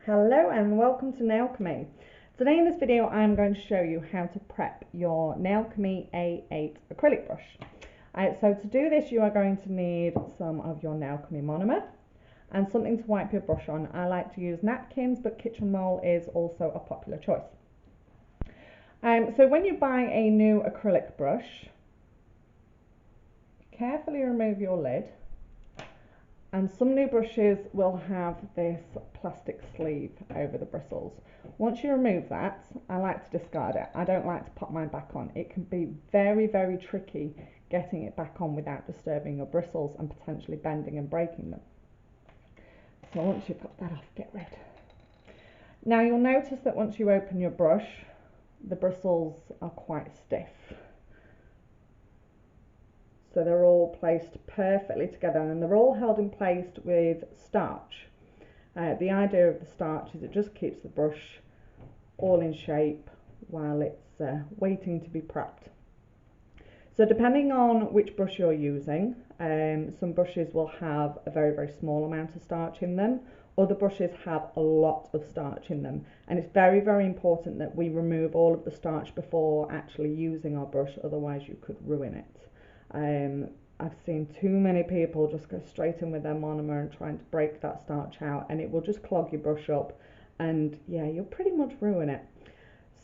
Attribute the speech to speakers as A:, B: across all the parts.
A: Hello and welcome to Nailchemy. Today in this video I'm going to show you how to prep your Nailchemy A8 acrylic brush. So to do this you are going to need some of your Nailchemy monomer and something to wipe your brush on. I like to use napkins, but kitchen roll is also a popular choice. So when you buy a new acrylic brush, carefully remove your lid. And some new brushes will have this plastic sleeve over the bristles. Once you remove that, I like to discard it. I don't like to pop mine back on. It can be very, very tricky getting it back on without disturbing your bristles and potentially bending and breaking them. So once you've got that off, get rid. Now you'll notice that once you open your brush, the bristles are quite stiff. So they're all placed perfectly together and they're all held in place with starch. The idea of the starch is it just keeps the brush all in shape while it's waiting to be prepped. So depending on which brush you're using, some brushes will have a very, very small amount of starch in them. Other brushes have a lot of starch in them, and it's very, very important that we remove all of the starch before actually using our brush, otherwise you could ruin it. I've seen too many people just go straight in with their monomer and trying to break that starch out, and it will just clog your brush up, and yeah, you'll pretty much ruin it.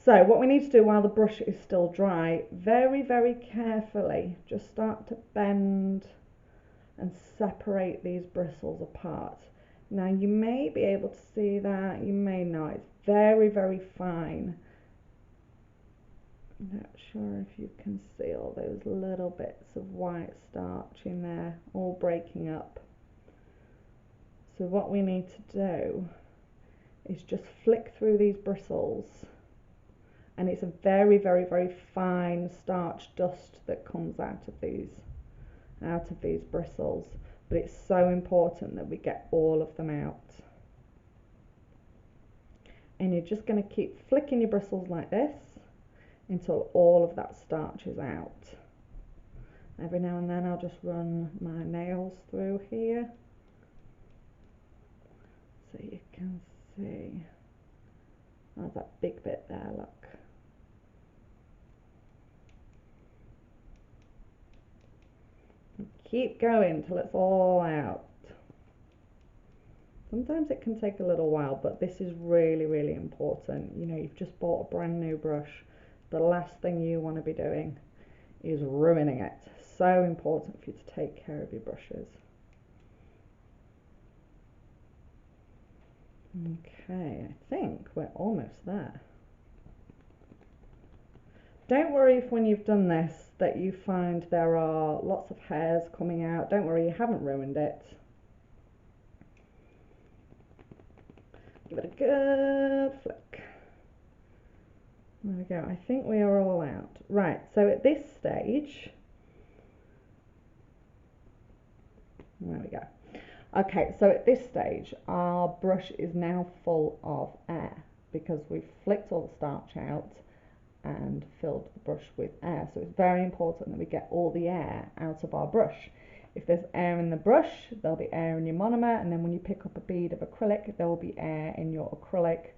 A: So what we need to do while the brush is still dry, very, very carefully, just start to bend and separate these bristles apart. Now you may be able to see that, you may not, it's very, very fine. I'm not sure if you can see all those little bits of white starch in there, all breaking up. So what we need to do is just flick through these bristles, and it's a very, very, very fine starch dust that comes out of these bristles. But it's so important that we get all of them out. And you're just going to keep flicking your bristles like this until all of that starch is out. Every now and then I'll just run my nails through here so you can see. There's that big bit there, look. And keep going till it's all out. Sometimes it can take a little while, but this is really, really important. You know, you've just bought a brand new brush. The last thing you want to be doing is ruining it. So important for you to take care of your brushes. Okay, I think we're almost there. Don't worry if when you've done this that you find there are lots of hairs coming out. Don't worry, you haven't ruined it. Give it a good flick. There we go. I think we are all out. Right, so at this stage, there we go. Okay, so at this stage, our brush is now full of air because we've flicked all the starch out and filled the brush with air. So it's very important that we get all the air out of our brush. If there's air in the brush, there'll be air in your monomer, and then when you pick up a bead of acrylic, there will be air in your acrylic,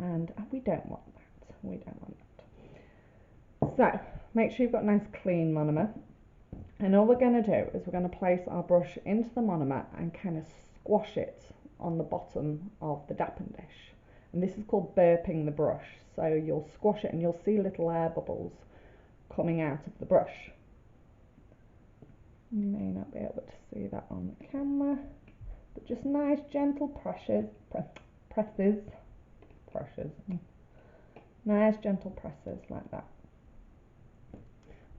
A: and we don't want that. We don't want that. So make sure you've got nice clean monomer, and all we're going to do is we're going to place our brush into the monomer and kind of squash it on the bottom of the dappen dish, and this is called burping the brush. So you'll squash it and you'll see little air bubbles coming out of the brush. You may not be able to see that on the camera, but just nice gentle presses, nice gentle presses like that.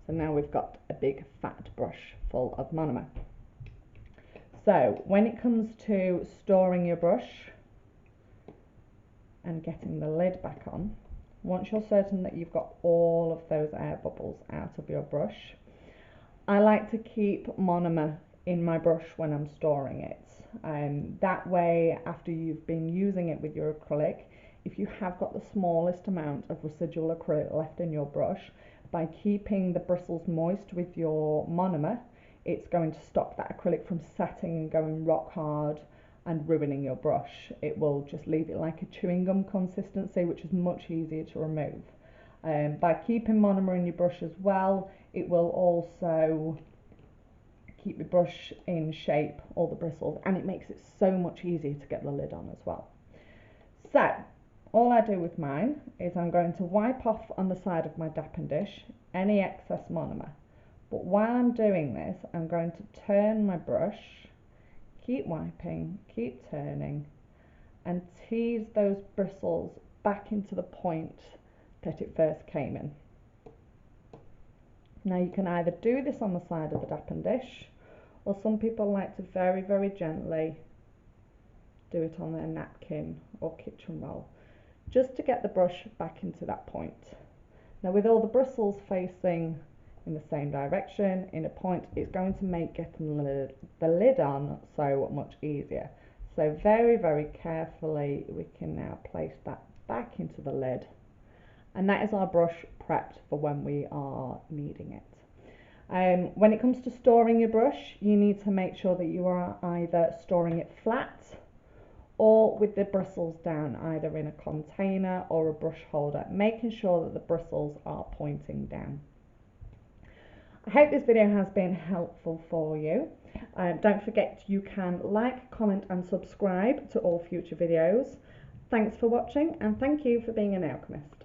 A: So now we've got a big fat brush full of monomer. So when it comes to storing your brush and getting the lid back on, once you're certain that you've got all of those air bubbles out of your brush, I like to keep monomer in my brush when I'm storing it. That way, after you've been using it with your acrylic, if you have got the smallest amount of residual acrylic left in your brush, by keeping the bristles moist with your monomer, it's going to stop that acrylic from setting and going rock hard and ruining your brush. It will just leave it like a chewing gum consistency, which is much easier to remove. By keeping monomer in your brush as well, it will also keep your brush in shape, all the bristles, and it makes it so much easier to get the lid on as well. So all I do with mine is I'm going to wipe off on the side of my dapping dish any excess monomer. But while I'm doing this, I'm going to turn my brush, keep wiping, keep turning, and tease those bristles back into the point that it first came in. Now you can either do this on the side of the dapping dish, or some people like to very, very gently do it on their napkin or kitchen roll, just to get the brush back into that point. Now with all the bristles facing in the same direction, in a point, it's going to make getting the lid on so much easier. So very, very carefully we can now place that back into the lid, and that is our brush prepped for when we are needing it. When it comes to storing your brush, you need to make sure that you are either storing it flat or with the bristles down, either in a container or a brush holder, making sure that the bristles are pointing down. I hope this video has been helpful for you. Don't forget you can like, comment and subscribe to all future videos. Thanks for watching, and thank you for being an alchemist.